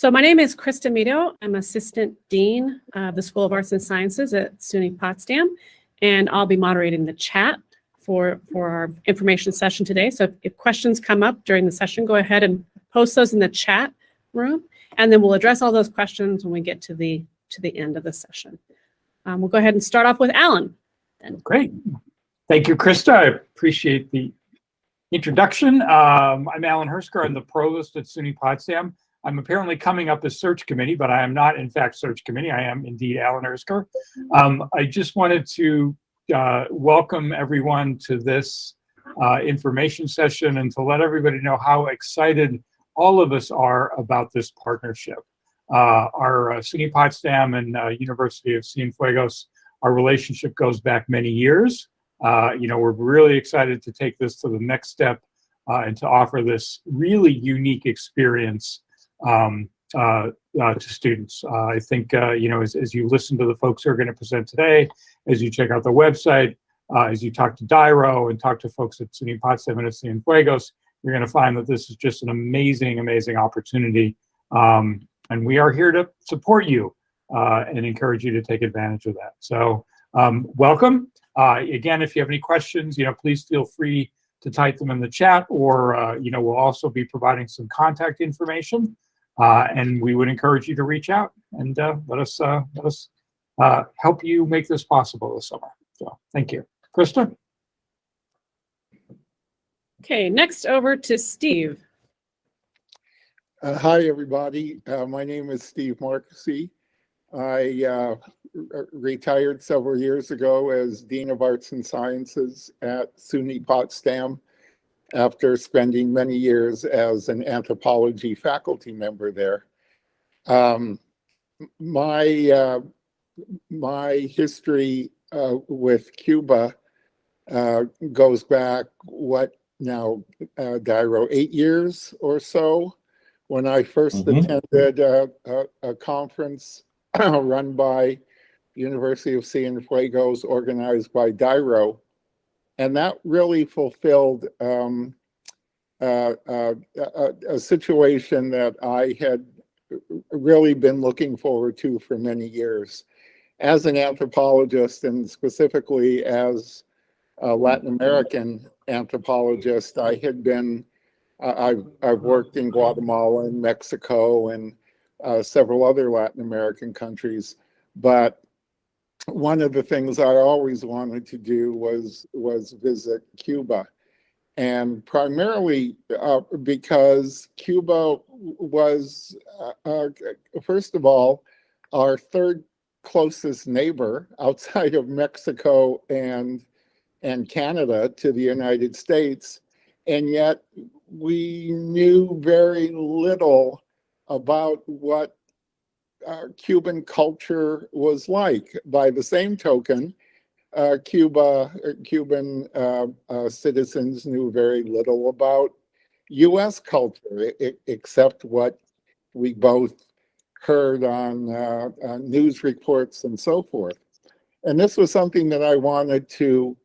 So my name is Krista Mito. I'm Assistant Dean of the School of Arts and Sciences at SUNY Potsdam, and I'll be moderating the chat for our information session today. So if questions come up during the session, go ahead and post those in the chat room, and then we'll address all those questions when we get to the end of the session. We'll go ahead and start off with Alan. Great. Thank you, Krista. I appreciate the introduction. I'm Alan Hersker. I'm the provost at SUNY Potsdam. I'm apparently coming up as search committee, but I am not, in fact, search committee. I am indeed Alan Hersker. I just wanted to welcome everyone to this information session and to let everybody know how excited all of us are about this partnership. Our SUNY Potsdam and University of Cienfuegos, our relationship goes back many years. We're really excited to take this to the next step and to offer this really unique experience to students. I think, as you listen to the folks who are going to present today, as you check out the website, as you talk to Dairo and talk to folks at SUNY Potsdam and at Cienfuegos, you're going to find that this is just an amazing, amazing opportunity. And we are here to support you and encourage you to take advantage of that. So welcome. Again, if you have any questions, please feel free to type them in the chat, or we'll also be providing some contact information, and we would encourage you to reach out and let us help you make this possible this summer. So thank you. Krista? Okay, next over to Steve. Hi, everybody. My name is Steve Marquesi. I retired several years ago as Dean of Arts and Sciences at SUNY Potsdam after spending many years as an anthropology faculty member there. My history with Cuba goes back, Dairo, 8 years or so, when I first attended a conference run by University of Cienfuegos, organized by Dairo. And that really fulfilled a situation that I had really been looking forward to for many years. As an anthropologist, and specifically as a Latin American anthropologist, I've worked in Guatemala and Mexico and several other Latin American countries, but one of the things I always wanted to do was visit Cuba, and primarily because Cuba was, first of all, our third closest neighbor outside of Mexico and Canada to the United States, and yet we knew very little about what Cuban culture was like. By the same token, Cuban citizens knew very little about U.S. culture, except what we both heard on news reports and so forth. And this was something that I wanted to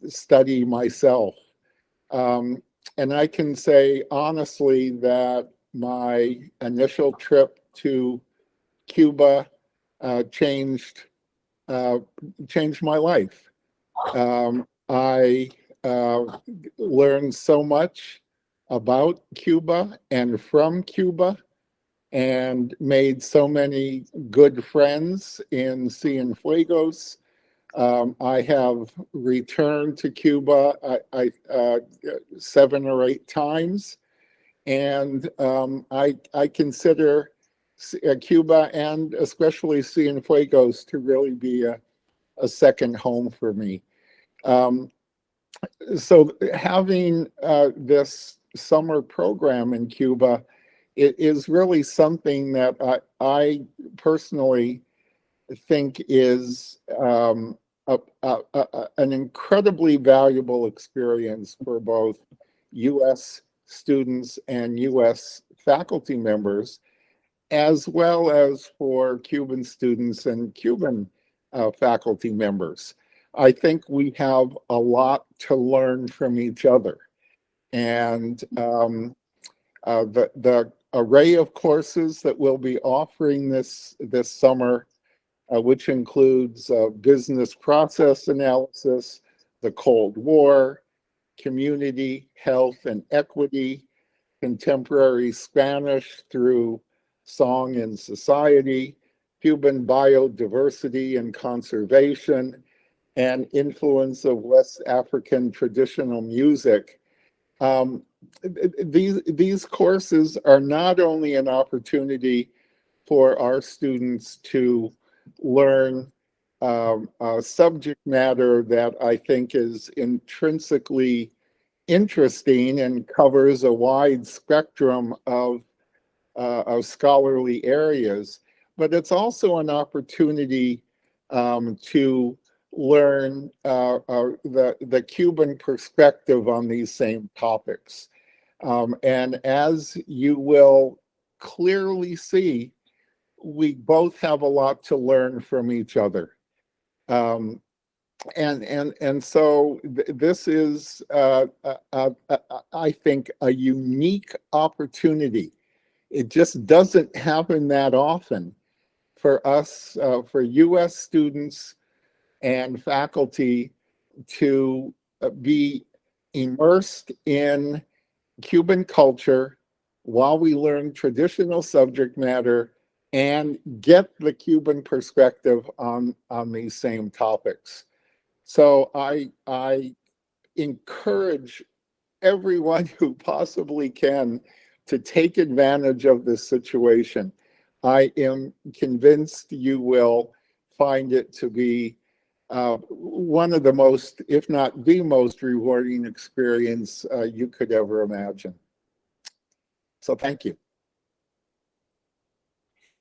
study myself. And I can say honestly that my initial trip to Cuba changed my life. I learned so much about Cuba and from Cuba, and made so many good friends in Cienfuegos. I have returned to Cuba 7 or 8 times, and I consider Cuba and especially Cienfuegos to really be a second home for me. So having this summer program in Cuba, it is really something that I personally think is an incredibly valuable experience for both U.S. students and U.S. faculty members, as well as for Cuban students and Cuban faculty members. I think we have a lot to learn from each other. And the array of courses that we'll be offering this summer, which includes business process analysis, the Cold War, community, health and equity, contemporary Spanish through song and society, Cuban biodiversity and conservation, and influence of West African traditional music. These courses are not only an opportunity for our students to learn subject matter that I think is intrinsically interesting and covers a wide spectrum of scholarly areas, but it's also an opportunity to learn the Cuban perspective on these same topics. And as you will clearly see, we both have a lot to learn from each other. And so this is, I think, a unique opportunity. It just doesn't happen that often for us, for US students and faculty to be immersed in Cuban culture while we learn traditional subject matter and get the Cuban perspective on these same topics. So I encourage everyone who possibly can to take advantage of this situation. I am convinced you will find it to be one of the most, if not the most rewarding experience you could ever imagine. So thank you.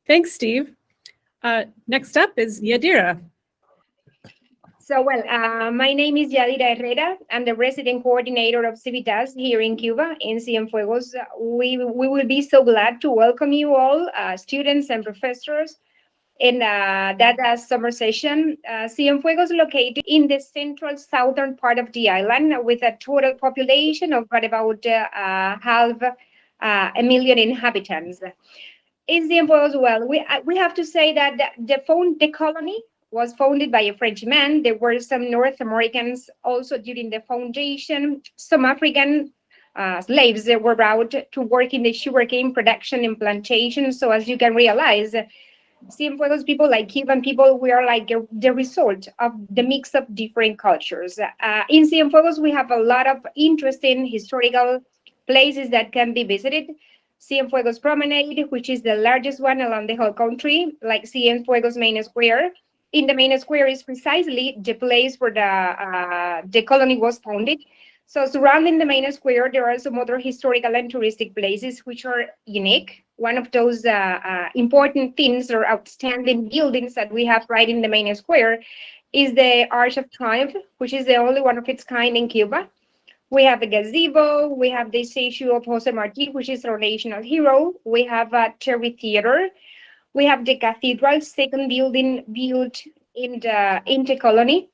Thanks, Steve. Next up is Yadira. So, well, my name is Yadira Herrera. I'm the resident coordinator of Civitas here in Cuba, in Cienfuegos. We will be so glad to welcome you all, students and professors, in that summer session. Cienfuegos is located in the central southern part of the island with a total population of about half a million inhabitants. In Cienfuegos, well, we have to say that the colony was founded by a Frenchman. There were some North Americans also during the foundation. Some African slaves that were brought to work in the sugarcane production and plantation. So as you can realize, Cienfuegos people, like Cuban people, we are like the result of the mix of different cultures. In Cienfuegos, we have a lot of interesting historical places that can be visited. Cienfuegos Promenade, which is the largest one along the whole country, like Cienfuegos Main Square. In the main square is precisely the place where the colony was founded. So surrounding the main square, there are some other historical and touristic places which are unique. One of those important things or outstanding buildings that we have right in the main square is the Arch of Triumph, which is the only one of its kind in Cuba. We have a gazebo, we have the statue of Jose Marti, which is our national hero. We have a Cherry Theater. We have the cathedral, second building built in the colony.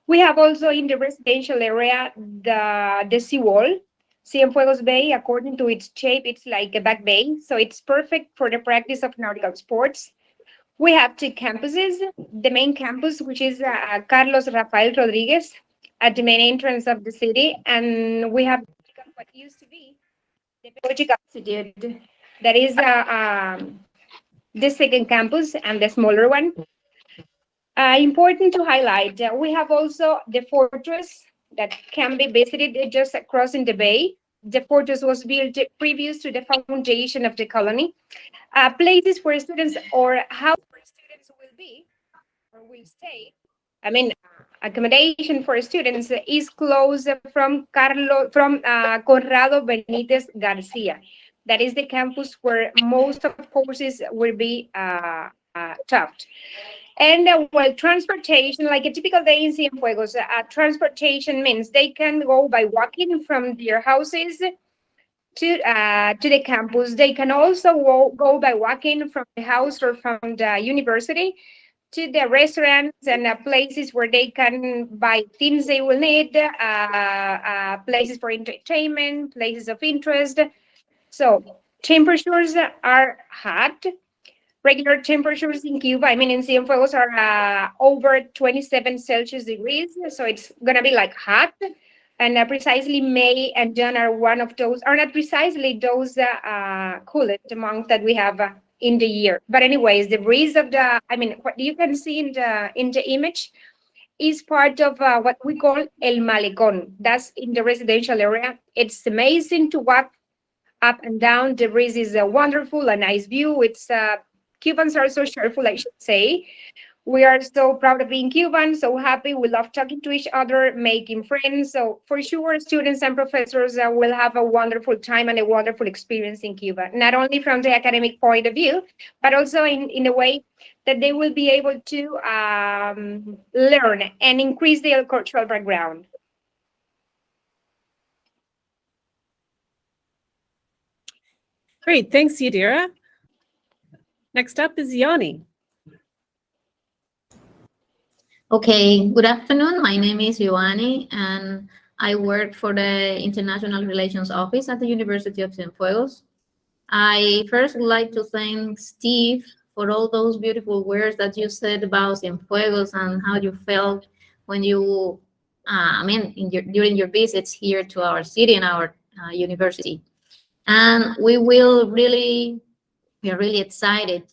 We have also in the residential area the seawall. Cienfuegos Bay, according to its shape, it's like a back bay, so it's perfect for the practice of nautical sports. We have two campuses. The main campus, which is Carlos Rafael Rodriguez, at the main entrance of the city, and we have what used to be the Pedagogical Institute. That is the second campus and the smaller one. Important to highlight, we have also the fortress that can be visited just crossing the bay. The fortress was built previous to the foundation of the colony. Places for students or how students will be or will stay. I mean, accommodation for students is close from Conrado Benitez Garcia. That is the campus where most of courses will be taught. And well, transportation, like a typical day in Cienfuegos, transportation means they can go by walking from their houses to the campus. They can also go by walking from the house or from the university to the restaurants and places where they can buy things they will need, places for entertainment, places of interest. So temperatures are hot. Regular temperatures in Cuba, I mean, in Cienfuegos are over 27 Celsius degrees. So it's going to be like hot. And precisely May and June are one of those, are not precisely those coolest months that we have in the year. But anyways, the breeze of the, I mean, what you can see in the image is part of what we call El Malecón. That's in the residential area. It's amazing to walk up and down. The breeze is wonderful, a nice view. It's Cubans are so cheerful, I should say. We are so proud of being Cuban, so happy. We love talking to each other, making friends. So for sure, students and professors will have a wonderful time and a wonderful experience in Cuba, not only from the academic point of view, but also in a way that they will be able to learn and increase their cultural background. Great, thanks, Yadira. Next up is Yanni. Okay, good afternoon. My name is Ioani, and I work for the International Relations Office at the University of Cienfuegos. I first would like to thank Steve for all those beautiful words that you said about Cienfuegos and how you felt when you, during your visits here to our city and our university. And we are really excited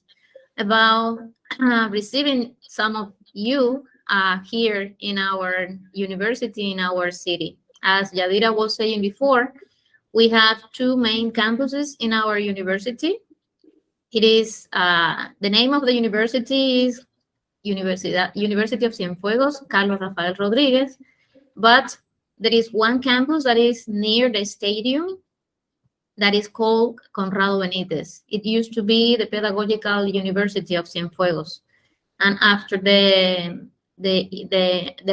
about receiving some of you here in our university, in our city. As Yadira was saying before, we have two main campuses in our university. It is, the name of the university is University of Cienfuegos, Carlos Rafael Rodriguez, but there is one campus that is near the stadium that is called Conrado Benítez. It used to be the Pedagogical University of Cienfuegos. And after there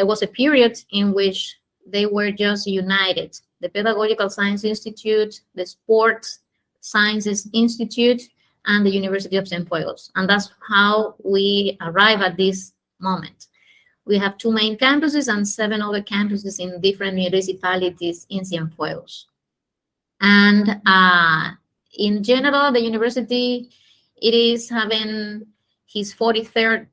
was a period in which they were just united. The Pedagogical Science Institute, the Sports Sciences Institute, and the University of Cienfuegos. And that's how we arrive at this moment. We have two main campuses and 7 other campuses in different municipalities in Cienfuegos. And in general, the university, it is having his 43rd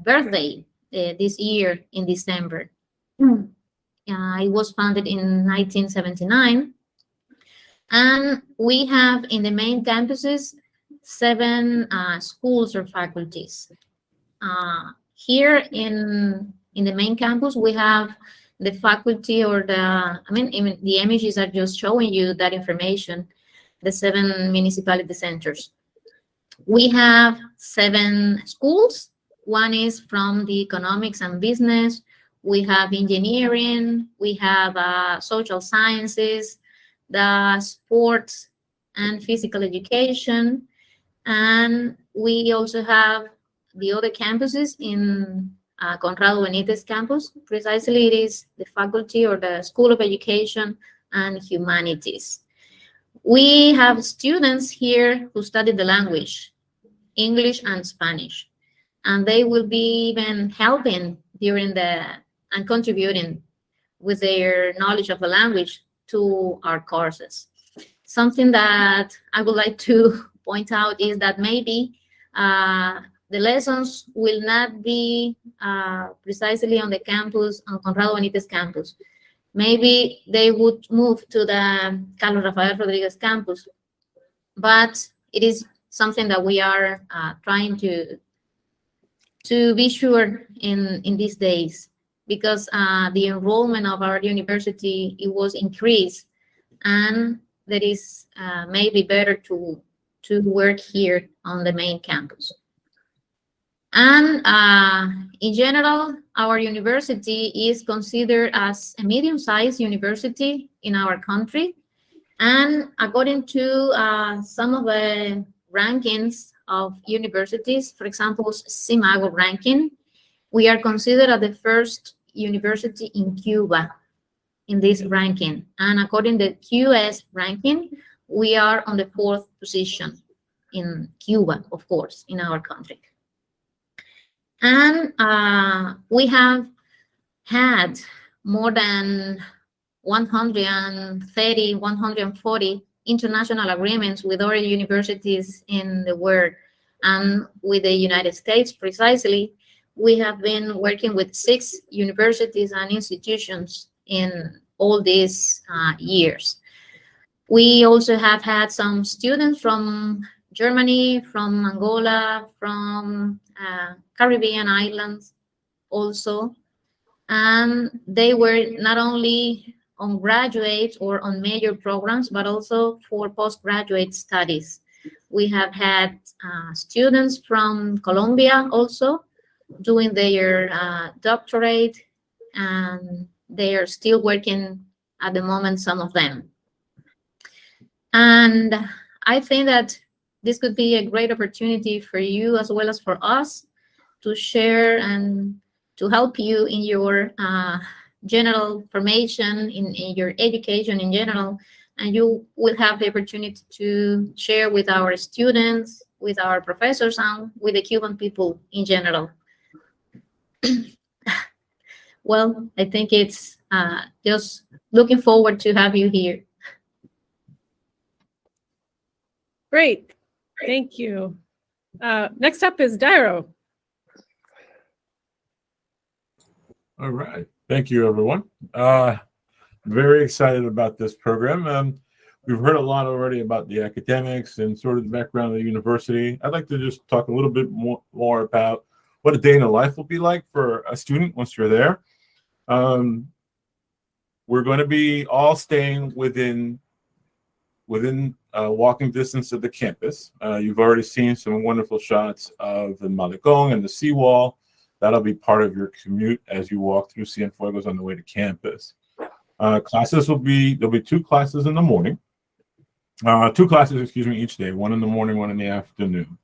birthday this year in December. It was founded in 1979. And we have in the main campuses 7 schools or faculties. Here in the main campus, we have the faculty or the images are just showing you that information, the 7 municipality centers. We have 7 schools. One is from the economics and business. We have engineering. We have social sciences, the sports and physical education. And we also have the other campuses in Conrado Benítez campus. Precisely, it is the faculty or the School of Education and Humanities. We have students here who study the language, English and Spanish, and they will be even helping and contributing with their knowledge of the language to our courses. Something that I would like to point out is that maybe the lessons will not be precisely on the campus, on Conrado Benítez campus. Maybe they would move to the Carlos Rafael Rodriguez campus, but it is something that we are trying to be sure in these days, because the enrollment of our university, it was increased, and that is maybe better to work here on the main campus. And in general, our university is considered as a medium-sized university in our country. And according to some of the rankings of universities, for example, CIMAGO ranking, we are considered as the first university in Cuba in this ranking. And according to the QS ranking, we are on the 4th position in Cuba, of course, in our country. And we have had more than 130, 140 international agreements with other universities in the world and with the United States precisely. We have been working with 6 universities and institutions in all these years. We also have had some students from Germany, from Angola, from Caribbean islands also. And they were not only on graduate or on major programs, but also for postgraduate studies. We have had students from Colombia also doing their doctorate, and they are still working at the moment, some of them. And I think that this could be a great opportunity for you as well as for us to share and to help you in your general formation, in your education in general. And you will have the opportunity to share with our students, with our professors, and with the Cuban people in general. Well, I think it's just looking forward to have you here. Great. Thank you. Next up is Dairo. All right. Thank you, everyone. Very excited about this program. We've heard a lot already about the academics and sort of the background of the university. I'd like to just talk a little bit more about what a day in the life will be like for a student once you're there. We're going to be all staying within walking distance of the campus. You've already seen some wonderful shots of the Malecón and the seawall. That'll be part of your commute as you walk through Cienfuegos on the way to campus. Classes there'll be 2 classes in the morning. 2 classes, excuse me, each day, 1 in the morning, 1 in the afternoon.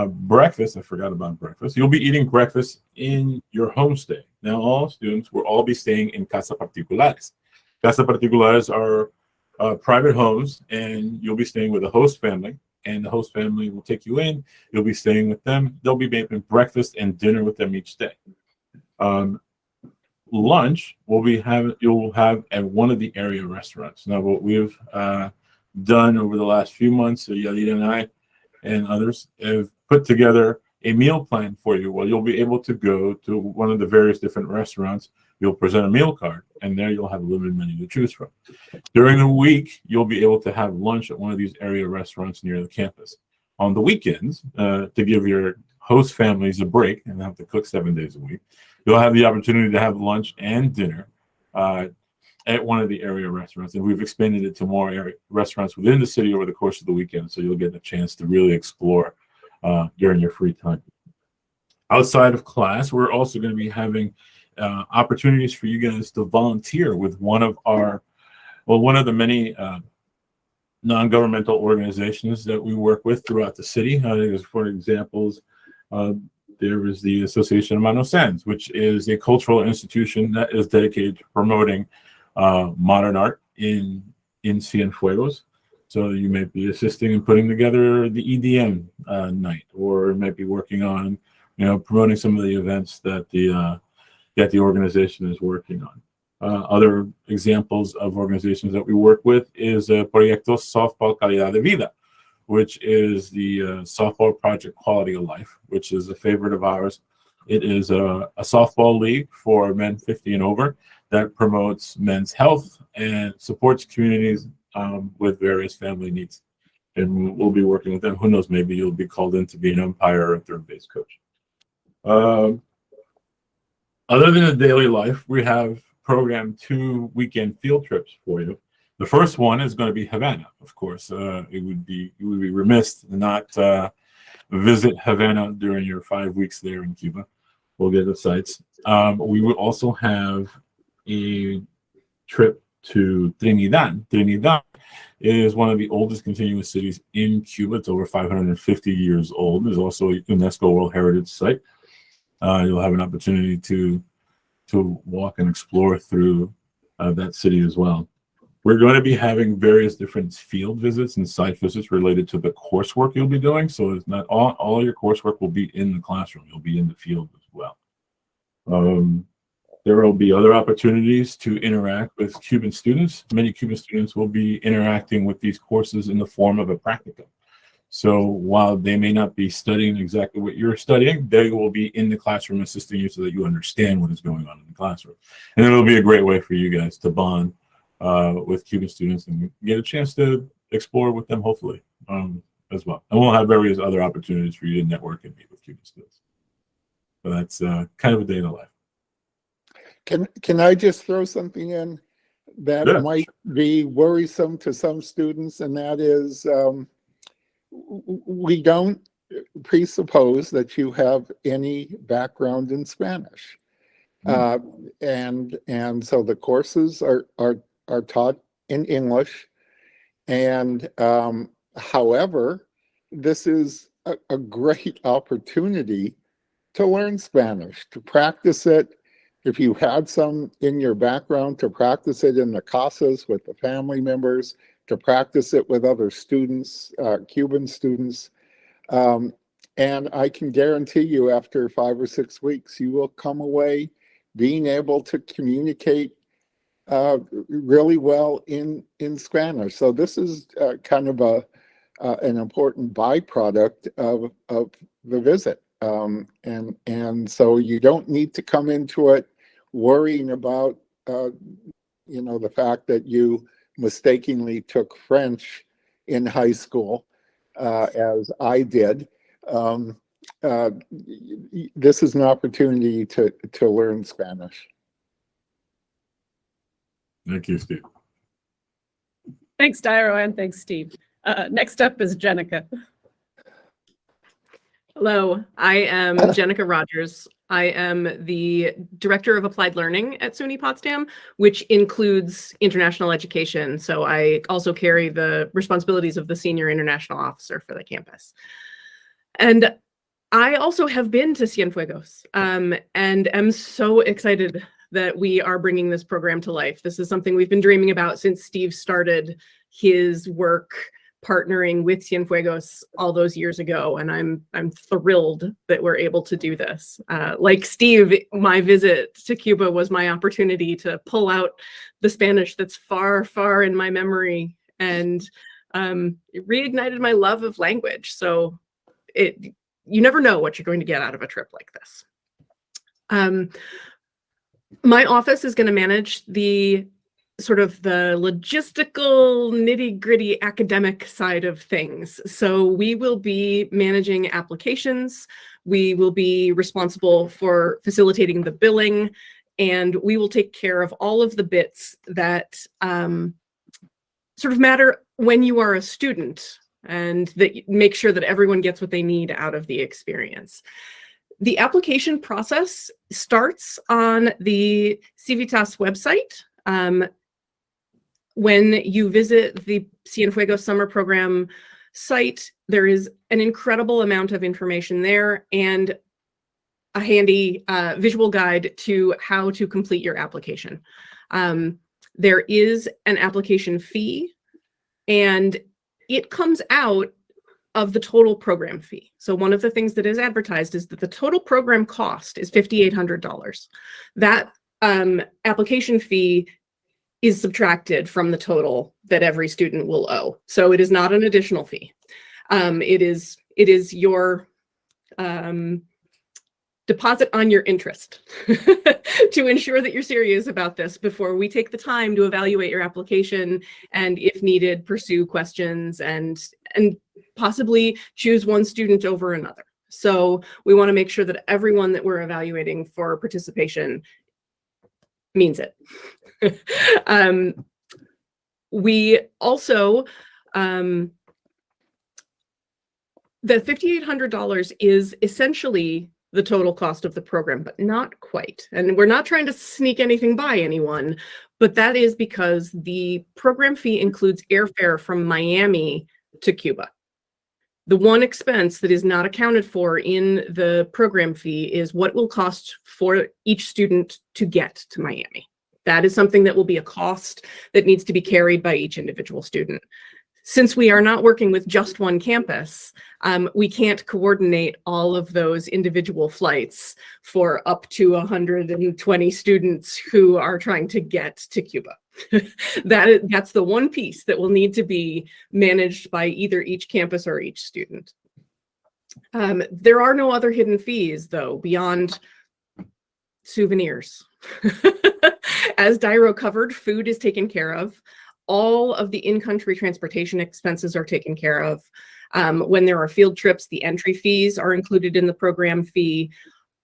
Breakfast, I forgot about breakfast. You'll be eating breakfast in your homestay. Now, all students will all be staying in casa particulares. Casa particulares are private homes, and you'll be staying with a host family, and the host family will take you in. You'll be staying with them. They'll be making breakfast and dinner with them each day. Lunch you'll have at one of the area restaurants. Now, what we've done over the last few months, Yadira and I and others have put together a meal plan for you. Well, you'll be able to go to one of the various different restaurants. You'll present a meal card, and there you'll have a limited menu to choose from. During the week, you'll be able to have lunch at one of these area restaurants near the campus. On the weekends, to give your host families a break and have to cook 7 days a week, you'll have the opportunity to have lunch and dinner at one of the area restaurants. And we've expanded it to more area restaurants within the city over the course of the weekend, so you'll get a chance to really explore during your free time. Outside of class, we're also going to be having opportunities for you guys to volunteer with one of the many non-governmental organizations that we work with throughout the city. For examples, there is the Association of Manos Sans, which is a cultural institution that is dedicated to promoting modern art in Cienfuegos. So you may be assisting in putting together the EDM night, or might be working on, promoting some of the events that the organization is working on. Other examples of organizations that we work with is Proyecto Softball Calidad de Vida, which is the softball project Quality of Life, which is a favorite of ours. It is a softball league for men 50 and over that promotes men's health and supports communities with various family needs. And we'll be working with them. Who knows, maybe you'll be called in to be an umpire or a third base coach. Other than the daily life, we have programmed 2 weekend field trips for you. The first one is going to be Havana, of course. You would be remiss to not visit Havana during your 5 weeks there in Cuba. We'll get the sites. We will also have a trip to Trinidad. Trinidad is one of the oldest continuous cities in Cuba. It's over 550 years old. There's also a UNESCO World Heritage Site. You'll have an opportunity to walk and explore through that city as well. We're going to be having various different field visits and site visits related to the coursework you'll be doing. So it's not all your coursework will be in the classroom. You'll be in the field as well. There will be other opportunities to interact with Cuban students. Many Cuban students will be interacting with these courses in the form of a practicum. So while they may not be studying exactly what you're studying, they will be in the classroom assisting you so that you understand what is going on in the classroom. And it'll be a great way for you guys to bond with Cuban students and get a chance to explore with them, hopefully, as well. And we'll have various other opportunities for you to network and meet with Cuban students. So that's kind of a day in the life. Can I just throw something in that Yeah. might be worrisome to some students, and that is we don't presuppose that you have any background in Spanish. And so the courses are taught in English. And however, this is a great opportunity to learn Spanish, to practice it. If you had some in your background, to practice it in the casas with the family members, to practice it with other students, Cuban students. And I can guarantee you after 5 or 6 weeks, you will come away being able to communicate really well in Spanish. So this is kind of an important byproduct of the visit. And so you don't need to come into it worrying about, the fact that you mistakenly took French in high school, as I did. This is an opportunity to learn Spanish. Thank you, Steve. Thanks, Dairo, and thanks, Steve. Next up is Jenica. Hello, I am Jenica Rogers. I am the Director of Applied Learning at SUNY Potsdam, which includes international education. So I also carry the responsibilities of the Senior International Officer for the campus. And I also have been to Cienfuegos and am so excited that we are bringing this program to life. This is something we've been dreaming about since Steve started his work partnering with Cienfuegos all those years ago, and I'm thrilled that we're able to do this. Like Steve, my visit to Cuba was my opportunity to pull out the Spanish that's far, far in my memory, and it reignited my love of language. So you never know what you're going to get out of a trip like this. My office is going to manage the sort of the logistical, nitty-gritty academic side of things. So we will be managing applications, we will be responsible for facilitating the billing, and we will take care of all of the bits that sort of matter when you are a student, and that make sure that everyone gets what they need out of the experience. The application process starts on the Civitas website. When you visit the Cienfuegos Summer Program site, there is an incredible amount of information there and a handy visual guide to how to complete your application. There is an application fee, and it comes out of the total program fee. So one of the things that is advertised is that the total program cost is $5,800. That application fee is subtracted from the total that every student will owe. So it is not an additional fee. It is your deposit on your interest to ensure that you're serious about this before we take the time to evaluate your application and, if needed, pursue questions and possibly choose one student over another. So we want to make sure that everyone that we're evaluating for participation means it. We also, the $5,800 is essentially the total cost of the program, but not quite. And we're not trying to sneak anything by anyone, but that is because the program fee includes airfare from Miami to Cuba. The one expense that is not accounted for in the program fee is what will cost for each student to get to Miami. That is something that will be a cost that needs to be carried by each individual student. Since we are not working with just one campus, we can't coordinate all of those individual flights for up to 120 students who are trying to get to Cuba. That's the one piece that will need to be managed by either each campus or each student. There are no other hidden fees, though, beyond souvenirs. As Dairo covered, food is taken care of. All of the in-country transportation expenses are taken care of. When there are field trips, the entry fees are included in the program fee.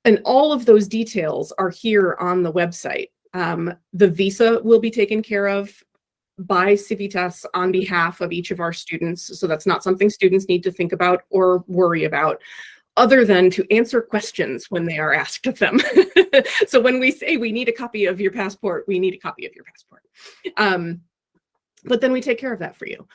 And all of those details are here on the website. The visa will be taken care of by Civitas on behalf of each of our students. So that's not something students need to think about or worry about, other than to answer questions when they are asked of them. So when we say we need a copy of your passport, we need a copy of your passport. But then we take care of that for you.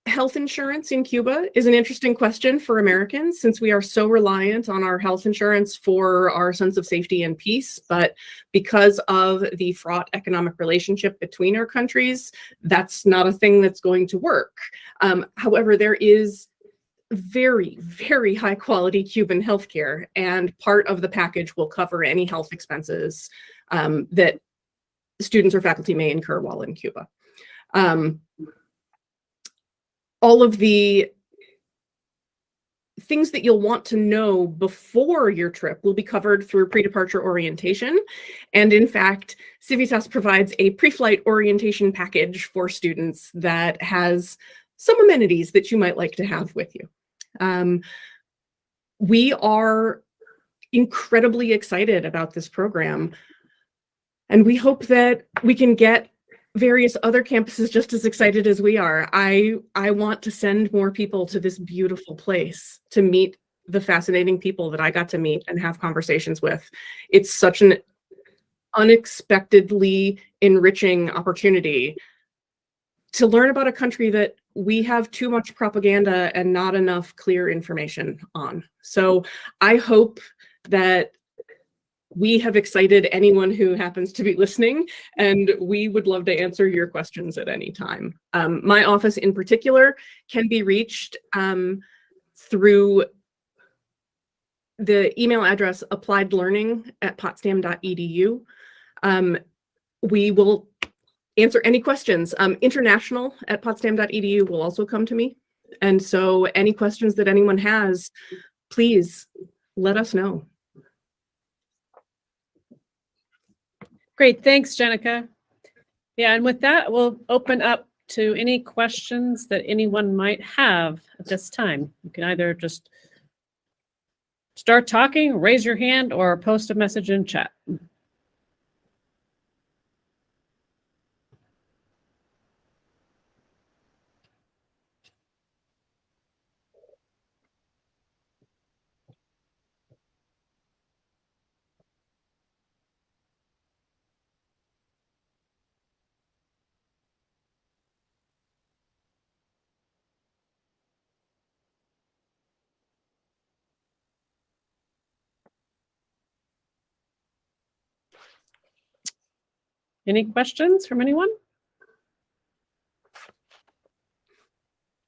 Health insurance in Cuba is an interesting question for Americans, since we are so reliant on our health insurance for our sense of safety and peace. But because of the fraught economic relationship between our countries, that's not a thing that's going to work. However, there is very, very high quality Cuban healthcare, and part of the package will cover any health expenses that students or faculty may incur while in Cuba. All of the things that you'll want to know before your trip will be covered through pre-departure orientation. And in fact, Civitas provides a pre-flight orientation package for students that has some amenities that you might like to have with you. We are incredibly excited about this program, and we hope that we can get various other campuses just as excited as we are. I want to send more people to this beautiful place to meet the fascinating people that I got to meet and have conversations with. It's such an unexpectedly enriching opportunity to learn about a country that we have too much propaganda and not enough clear information on. So I hope that we have excited anyone who happens to be listening, and we would love to answer your questions at any time. My office in particular can be reached through the email address appliedlearning@potsdam.edu. We will answer any questions. International@potsdam.edu will also come to me. And so any questions that anyone has, please let us know. Great, thanks, Jenica. Yeah, and with that, we'll open up to any questions that anyone might have at this time. You can either just start talking, raise your hand, or post a message in chat. Any questions from anyone?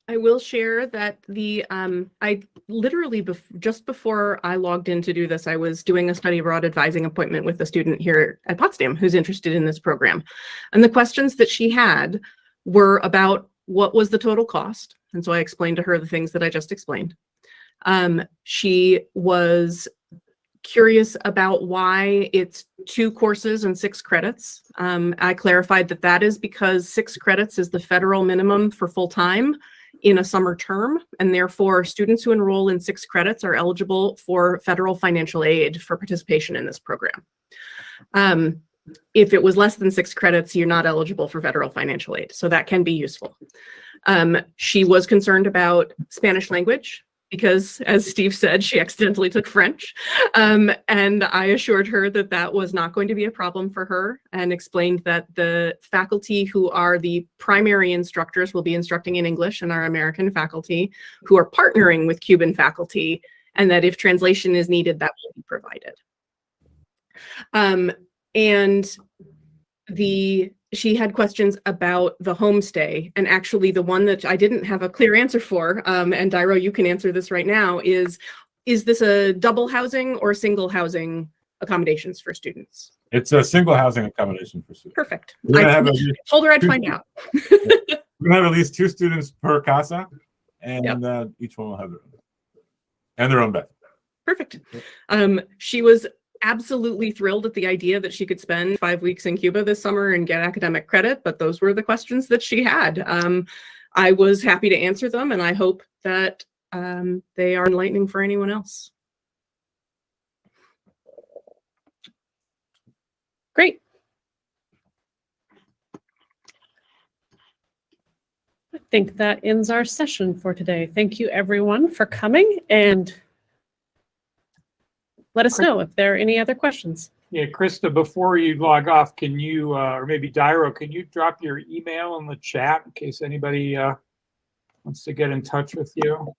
I will share that I literally, just before I logged in to do this, I was doing a study abroad advising appointment with a student here at Potsdam who's interested in this program. And the questions that she had were about what was the total cost. And so I explained to her the things that I just explained. She was curious about why it's 2 courses and 6 credits. I clarified that that is because 6 credits is the federal minimum for full-time in a summer term, and therefore students who enroll in 6 credits are eligible for federal financial aid for participation in this program. If it was less than 6 credits, you're not eligible for federal financial aid, so that can be useful. She was concerned about Spanish language, because, as Steve said, she accidentally took French. And I assured her that that was not going to be a problem for her, and explained that the faculty who are the primary instructors will be instructing in English, and our American faculty who are partnering with Cuban faculty, and that if translation is needed, that will be provided. And she had questions about the homestay, and actually the one that I didn't have a clear answer for, and Dairo, you can answer this right now, is this a double housing or single housing accommodations for students? It's a single housing accommodation for students. Perfect. We're gonna I have at least told her I'd find out. we're gonna have at least 2 students per casa, and Yep. each one will have their own bed. Perfect. She was absolutely thrilled at the idea that she could spend 5 weeks in Cuba this summer and get academic credit, but those were the questions that she had. I was happy to answer them, and I hope that they are enlightening for anyone else. Great. I think that ends our session for today. Thank you, everyone, for coming, and let us know if there are any other questions. Yeah, Krista, before you log off, can you, or maybe Dairo, can you drop your email in the chat in case anybody wants to get in touch with you?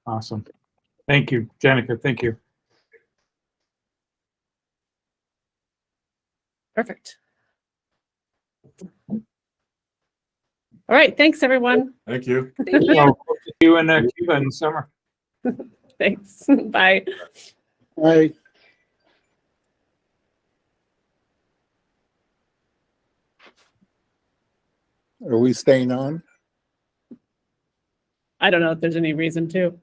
Awesome. Thank you, Jenica. Thank you. Perfect. All right, thanks, everyone. Thank you. Thank you. Well, hope to see you in Cuba in the summer. Thanks. Bye. Bye. Are we staying on? I don't know if there's any reason to.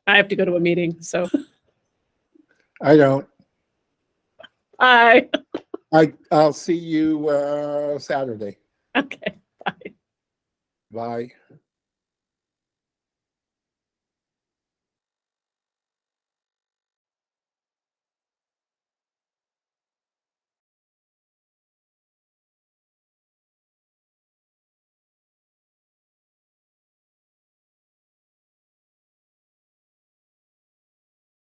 I have to go to a meeting, so I don't. bye. I'll see you Saturday. Okay, bye. Bye.